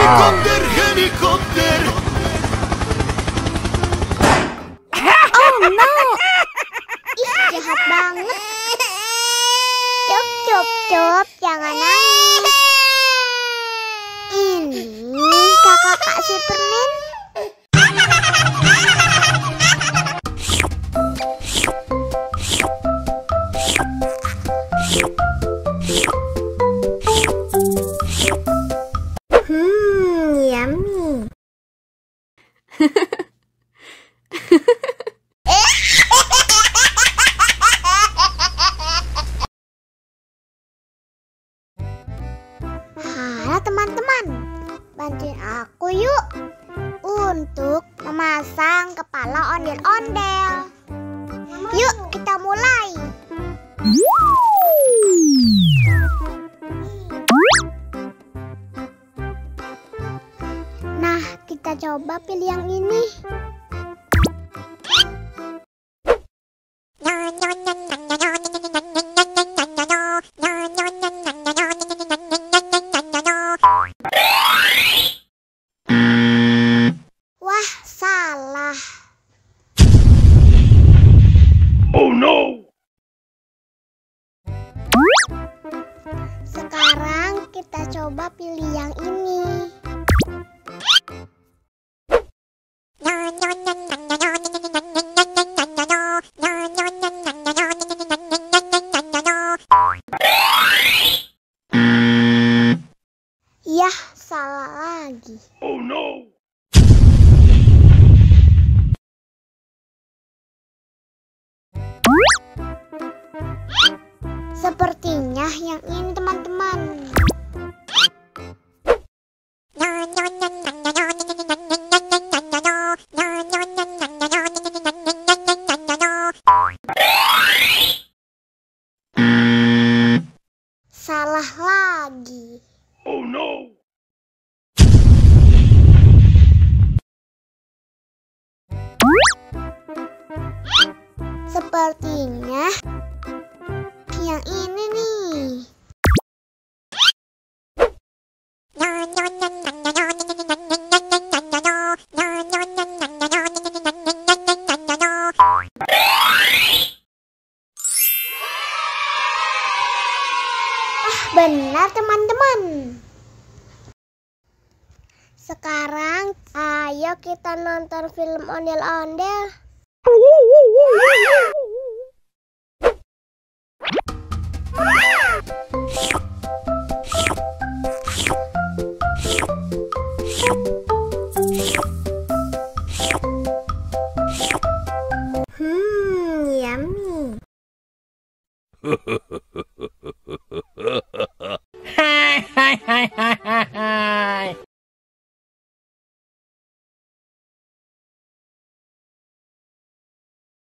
Helikopter, helikopter. Oh no. Ih, jahat banget. Cup, jangan nangis. Ini kakak Kak Superman. Yummy. Halo teman-teman, bantuin aku yuk untuk memasang kepala ondel-ondel. Yuk kita mulai. Nah, kita coba pilih yang ini. Wah, salah. Oh no. Sekarang kita coba pilih yang ini. Yah, salah lagi. Oh no. Sepertinya yang ini teman-teman. Salah lagi. Oh no. Sepertinya yang ini nih. Benar teman-teman. Sekarang ayo kita nonton film ondel-ondel. Yummy.